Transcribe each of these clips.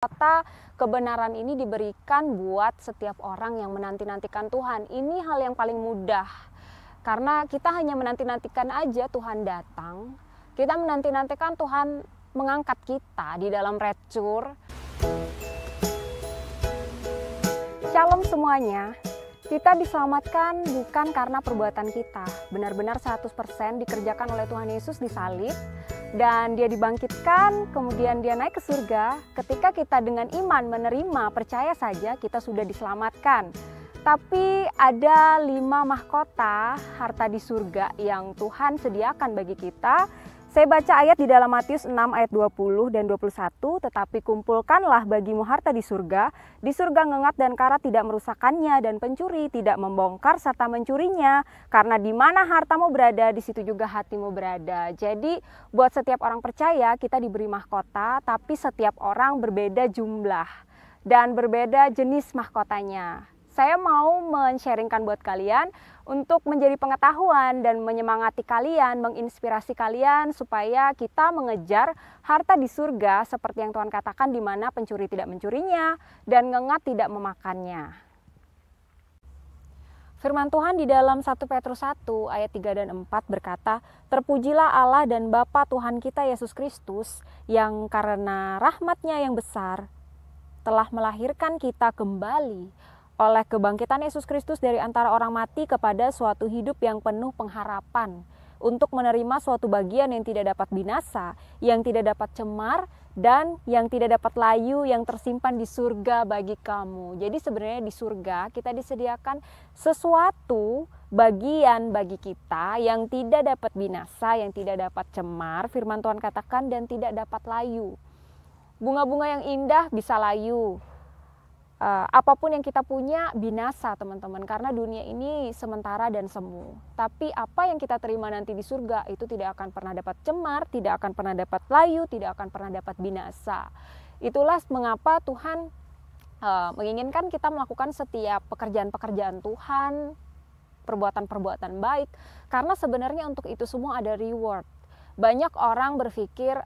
Kata kebenaran ini diberikan buat setiap orang yang menanti-nantikan Tuhan. Ini hal yang paling mudah. Karena kita hanya menanti-nantikan aja Tuhan datang. Kita menanti-nantikan Tuhan mengangkat kita di dalam rapture. Shalom semuanya. Kita diselamatkan bukan karena perbuatan kita. Benar-benar 100% dikerjakan oleh Tuhan Yesus di salib. Dan dia dibangkitkan, kemudian dia naik ke surga. Ketika kita dengan iman menerima, percaya saja kita sudah diselamatkan. Tapi ada 5 mahkota harta di surga yang Tuhan sediakan bagi kita. Saya baca ayat di dalam Matius 6 ayat 20 dan 21, tetapi kumpulkanlah bagimu harta di surga ngengat dan karat tidak merusakkannya, dan pencuri tidak membongkar serta mencurinya. Karena di mana hartamu berada, di situ juga hatimu berada. Jadi buat setiap orang percaya kita diberi mahkota, tapi setiap orang berbeda jumlah dan berbeda jenis mahkotanya. Saya mau men-sharingkan buat kalian untuk menjadi pengetahuan dan menyemangati kalian, menginspirasi kalian supaya kita mengejar harta di surga seperti yang Tuhan katakan, di mana pencuri tidak mencurinya dan ngengat tidak memakannya. Firman Tuhan di dalam 1 Petrus 1 ayat 3 dan 4 berkata, "Terpujilah Allah dan Bapa Tuhan kita Yesus Kristus, yang karena rahmat-Nya yang besar telah melahirkan kita kembali oleh kebangkitan Yesus Kristus dari antara orang mati kepada suatu hidup yang penuh pengharapan, untuk menerima suatu bagian yang tidak dapat binasa, yang tidak dapat cemar, dan yang tidak dapat layu, yang tersimpan di surga bagi kamu." Jadi sebenarnya di surga kita disediakan sesuatu bagian bagi kita yang tidak dapat binasa, yang tidak dapat cemar, firman Tuhan katakan, dan tidak dapat layu. Bunga-bunga yang indah bisa layu. Apapun yang kita punya binasa, teman-teman, karena dunia ini sementara dan semu. Tapi apa yang kita terima nanti di surga itu tidak akan pernah dapat cemar, tidak akan pernah dapat layu, tidak akan pernah dapat binasa. Itulah mengapa Tuhan menginginkan kita melakukan setiap pekerjaan-pekerjaan Tuhan, perbuatan-perbuatan baik, karena sebenarnya untuk itu semua ada reward. Banyak orang berpikir,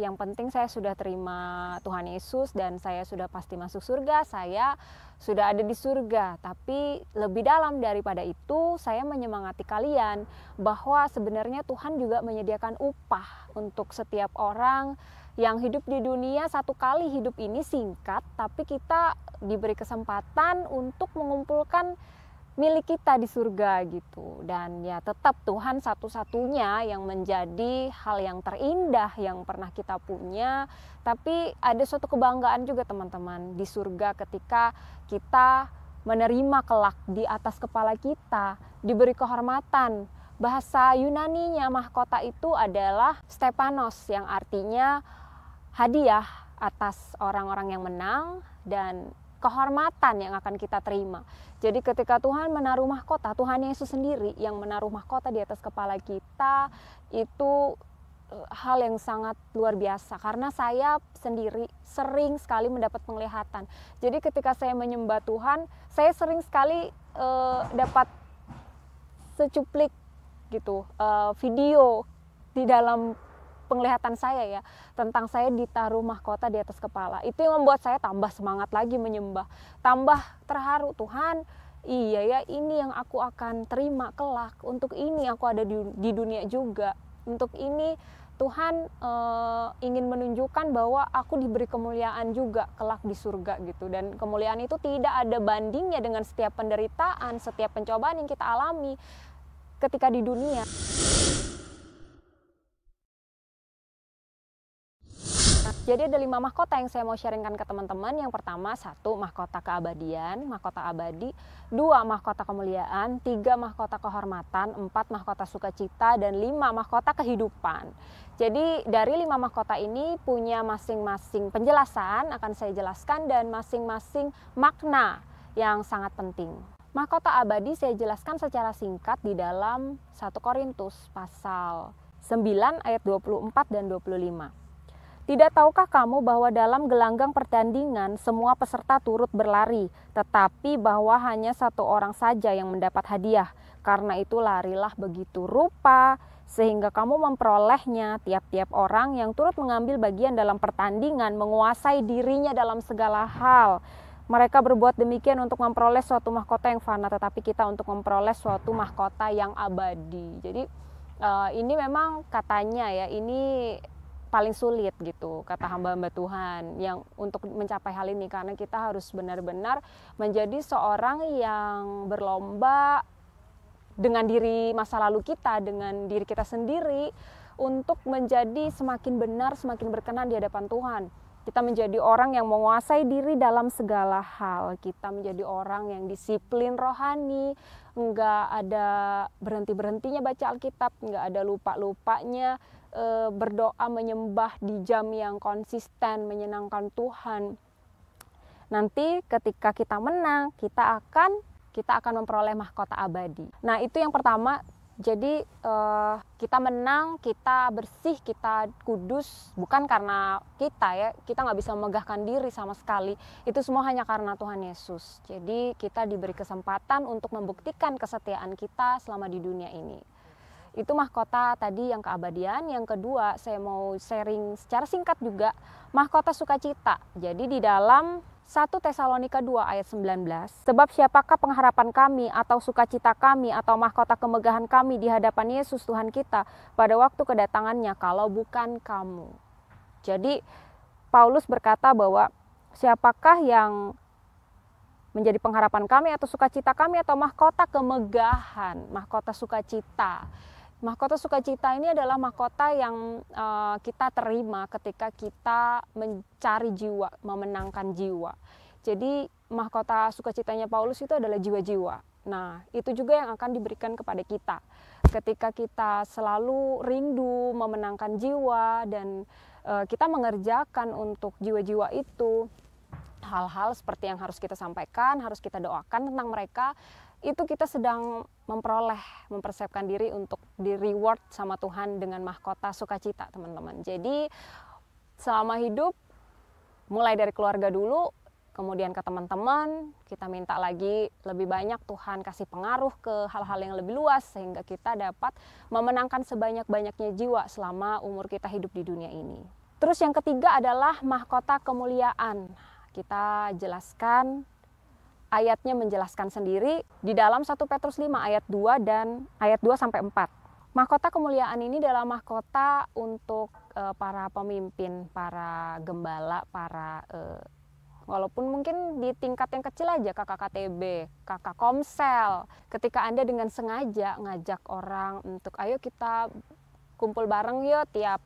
yang penting saya sudah terima Tuhan Yesus dan saya sudah pasti masuk surga, saya sudah ada di surga. Tapi lebih dalam daripada itu, saya menyemangati kalian bahwa sebenarnya Tuhan juga menyediakan upah untuk setiap orang yang hidup di dunia. Satu kali hidup ini singkat, tapi kita diberi kesempatan untuk mengumpulkan milik kita di surga gitu. Dan ya tetap Tuhan satu-satunya yang menjadi hal yang terindah yang pernah kita punya. Tapi ada suatu kebanggaan juga, teman-teman, di surga ketika kita menerima kelak di atas kepala kita, diberi kehormatan. Bahasa Yunaninya mahkota itu adalah Stepanos, yang artinya hadiah atas orang-orang yang menang dan kehormatan yang akan kita terima. Jadi ketika Tuhan menaruh mahkota, Tuhan Yesus sendiri yang menaruh mahkota di atas kepala kita, itu hal yang sangat luar biasa. Karena saya sendiri sering sekali mendapat penglihatan. Jadi ketika saya menyembah Tuhan, saya sering sekali dapat secuplik gitu video di dalam penglihatan saya ya, tentang saya ditaruh mahkota di atas kepala. Itu yang membuat saya tambah semangat lagi menyembah, tambah terharu. Tuhan, iya ya, ini yang aku akan terima kelak. Untuk ini aku ada di dunia juga. Untuk ini Tuhan ingin menunjukkan bahwa aku diberi kemuliaan juga kelak di surga gitu. Dan kemuliaan itu tidak ada bandingnya dengan setiap penderitaan, setiap pencobaan yang kita alami ketika di dunia. Jadi ada 5 mahkota yang saya mau sharingkan ke teman-teman. Yang pertama, 1 mahkota keabadian, mahkota abadi. 2 mahkota kemuliaan. 3 mahkota kehormatan. 4 mahkota sukacita. Dan 5 mahkota kehidupan. Jadi dari 5 mahkota ini punya masing-masing penjelasan, akan saya jelaskan, dan masing-masing makna yang sangat penting. Mahkota abadi saya jelaskan secara singkat di dalam 1 Korintus pasal 9 ayat 24 dan 25. Tidak tahukah kamu bahwa dalam gelanggang pertandingan semua peserta turut berlari, tetapi bahwa hanya satu orang saja yang mendapat hadiah? Karena itu larilah begitu rupa, sehingga kamu memperolehnya. Tiap-tiap orang yang turut mengambil bagian dalam pertandingan menguasai dirinya dalam segala hal. Mereka berbuat demikian untuk memperoleh suatu mahkota yang fana, tetapi kita untuk memperoleh suatu mahkota yang abadi. Jadi ini memang katanya ya, ini paling sulit gitu, kata hamba-hamba Tuhan yang untuk mencapai hal ini, karena kita harus benar-benar menjadi seorang yang berlomba dengan diri masa lalu kita, dengan diri kita sendiri, untuk menjadi semakin benar, semakin berkenan di hadapan Tuhan. Kita menjadi orang yang menguasai diri dalam segala hal. Kita menjadi orang yang disiplin rohani, enggak ada berhenti-berhentinya baca Alkitab, enggak ada lupa-lupanya berdoa menyembah di jam yang konsisten, menyenangkan Tuhan. Nanti ketika kita menang, kita akan memperoleh mahkota abadi. Nah, itu yang pertama. Jadi kita menang, kita bersih, kita kudus, bukan karena kita ya, kita nggak bisa memegahkan diri sama sekali. Itu semua hanya karena Tuhan Yesus. Jadi kita diberi kesempatan untuk membuktikan kesetiaan kita selama di dunia ini. Itu mahkota tadi yang keabadian. Yang kedua, saya mau sharing secara singkat juga mahkota sukacita. Jadi di dalam 1 Tesalonika 2 ayat 19, sebab siapakah pengharapan kami atau sukacita kami atau mahkota kemegahan kami di hadapan Yesus Tuhan kita pada waktu kedatangannya kalau bukan kamu. Jadi Paulus berkata bahwa siapakah yang menjadi pengharapan kami atau sukacita kami atau mahkota kemegahan, mahkota sukacita. Mahkota sukacita ini adalah mahkota yang kita terima ketika kita mencari jiwa, memenangkan jiwa. Jadi mahkota sukacitanya Paulus itu adalah jiwa-jiwa. Nah, itu juga yang akan diberikan kepada kita. Ketika kita selalu rindu memenangkan jiwa dan kita mengerjakan untuk jiwa-jiwa itu, hal-hal seperti yang harus kita sampaikan, harus kita doakan tentang mereka, itu kita sedang mempersiapkan diri untuk di reward sama Tuhan dengan mahkota sukacita, teman-teman. Jadi selama hidup, mulai dari keluarga dulu, kemudian ke teman-teman, kita minta lagi lebih banyak Tuhan kasih pengaruh ke hal-hal yang lebih luas, sehingga kita dapat memenangkan sebanyak-banyaknya jiwa selama umur kita hidup di dunia ini. Terus yang ketiga adalah mahkota kemuliaan. Kita jelaskan, ayatnya menjelaskan sendiri di dalam 1 Petrus 5 ayat 2 dan ayat 2 sampai 4. Mahkota kemuliaan ini adalah mahkota untuk para pemimpin, para gembala, para walaupun mungkin di tingkat yang kecil aja, kakak KTB, kakak Komsel. Ketika Anda dengan sengaja ngajak orang untuk ayo kita kumpul bareng yuk tiap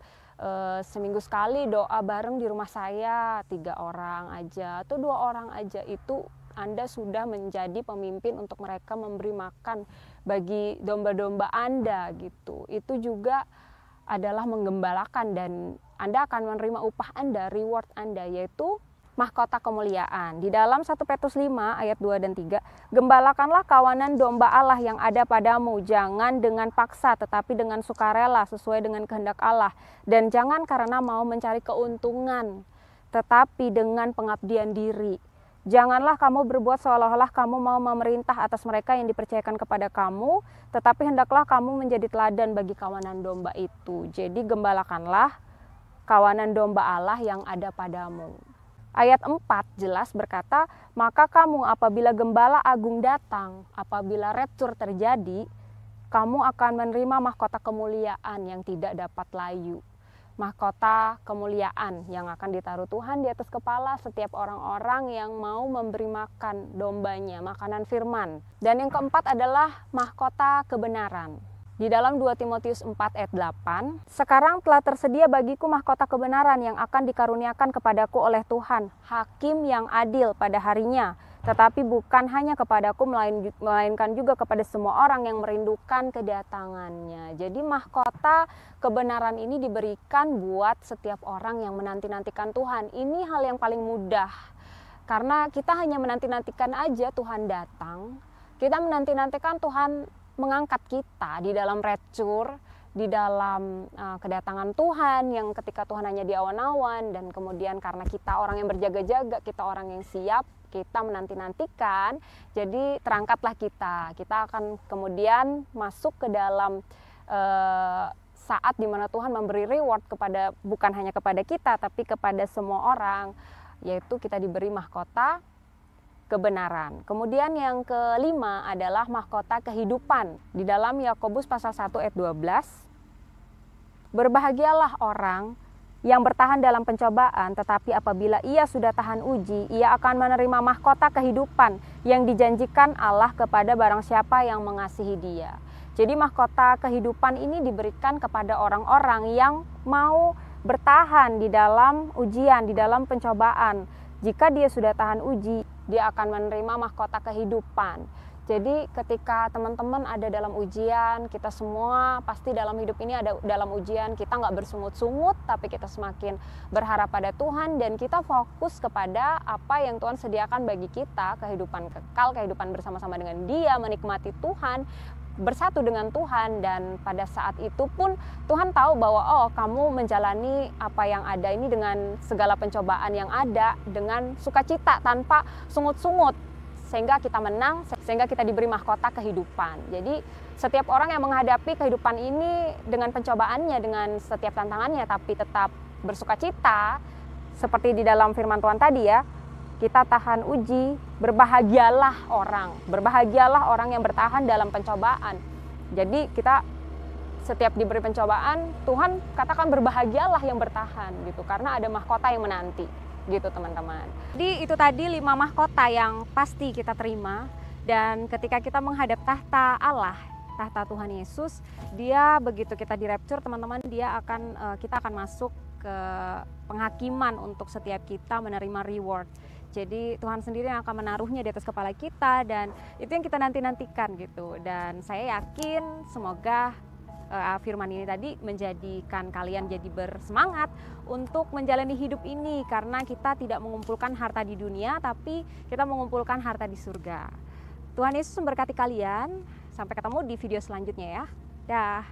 seminggu sekali doa bareng di rumah saya, 3 orang aja atau 2 orang aja, itu Anda sudah menjadi pemimpin untuk mereka, memberi makan bagi domba-domba Anda gitu. Itu juga adalah menggembalakan dan Anda akan menerima upah Anda, reward Anda, yaitu mahkota kemuliaan. Di dalam 1 Petrus 5 ayat 2 dan 3, gembalakanlah kawanan domba Allah yang ada padamu, jangan dengan paksa tetapi dengan sukarela sesuai dengan kehendak Allah, dan jangan karena mau mencari keuntungan tetapi dengan pengabdian diri. Janganlah kamu berbuat seolah-olah kamu mau memerintah atas mereka yang dipercayakan kepada kamu, tetapi hendaklah kamu menjadi teladan bagi kawanan domba itu. Jadi gembalakanlah kawanan domba Allah yang ada padamu. Ayat 4 jelas berkata, maka kamu apabila gembala agung datang, apabila rapture terjadi, kamu akan menerima mahkota kemuliaan yang tidak dapat layu. Mahkota kemuliaan yang akan ditaruh Tuhan di atas kepala setiap orang-orang yang mau memberi makan dombanya, makanan firman. Dan yang keempat adalah mahkota kebenaran. Di dalam 2 Timotius 4 ayat 8, sekarang telah tersedia bagiku mahkota kebenaran yang akan dikaruniakan kepadaku oleh Tuhan, hakim yang adil pada harinya. Tetapi bukan hanya kepadaku, melainkan juga kepada semua orang yang merindukan kedatangannya. Jadi mahkota kebenaran ini diberikan buat setiap orang yang menanti-nantikan Tuhan. Ini hal yang paling mudah, karena kita hanya menanti-nantikan aja Tuhan datang. Kita menanti-nantikan Tuhan mengangkat kita di dalam rapture, di dalam kedatangan Tuhan, yang ketika Tuhan hanya di awan-awan, dan kemudian karena kita orang yang berjaga-jaga, kita orang yang siap, kita menanti-nantikan, jadi terangkatlah kita akan kemudian masuk ke dalam saat dimana Tuhan memberi reward kepada, bukan hanya kepada kita, tapi kepada semua orang, yaitu kita diberi mahkota kebenaran. Kemudian yang kelima adalah mahkota kehidupan. Di dalam Yakobus pasal 1 ayat 12, berbahagialah orang yang bertahan dalam pencobaan, tetapi apabila ia sudah tahan uji, ia akan menerima mahkota kehidupan yang dijanjikan Allah kepada barang siapa yang mengasihi Dia. Jadi mahkota kehidupan ini diberikan kepada orang-orang yang mau bertahan di dalam ujian, di dalam pencobaan. Jika dia sudah tahan uji, dia akan menerima mahkota kehidupan. Jadi ketika teman-teman ada dalam ujian, kita semua pasti dalam hidup ini ada dalam ujian, kita nggak bersungut-sungut, tapi kita semakin berharap pada Tuhan, dan kita fokus kepada apa yang Tuhan sediakan bagi kita, kehidupan kekal, kehidupan bersama-sama dengan Dia, menikmati Tuhan, bersatu dengan Tuhan. Dan pada saat itu pun Tuhan tahu bahwa oh, kamu menjalani apa yang ada ini dengan segala pencobaan yang ada dengan sukacita tanpa sungut-sungut, sehingga kita menang, sehingga kita diberi mahkota kehidupan. Jadi setiap orang yang menghadapi kehidupan ini dengan pencobaannya, dengan setiap tantangannya, tapi tetap bersukacita, seperti di dalam firman Tuhan tadi ya, kita tahan uji, berbahagialah orang yang bertahan dalam pencobaan. Jadi kita setiap diberi pencobaan, Tuhan katakan berbahagialah yang bertahan gitu, karena ada mahkota yang menanti gitu teman-teman. Jadi itu tadi 5 mahkota yang pasti kita terima, dan ketika kita menghadap tahta Allah, tahta Tuhan Yesus, dia begitu kita di rapture teman-teman, kita akan masuk ke penghakiman untuk setiap kita menerima reward. Jadi Tuhan sendiri yang akan menaruhnya di atas kepala kita, dan itu yang kita nanti-nantikan gitu. Dan saya yakin semoga firman ini tadi menjadikan kalian jadi bersemangat untuk menjalani hidup ini, karena kita tidak mengumpulkan harta di dunia, tapi kita mengumpulkan harta di surga. Tuhan Yesus memberkati kalian. Sampai ketemu di video selanjutnya ya. Dah.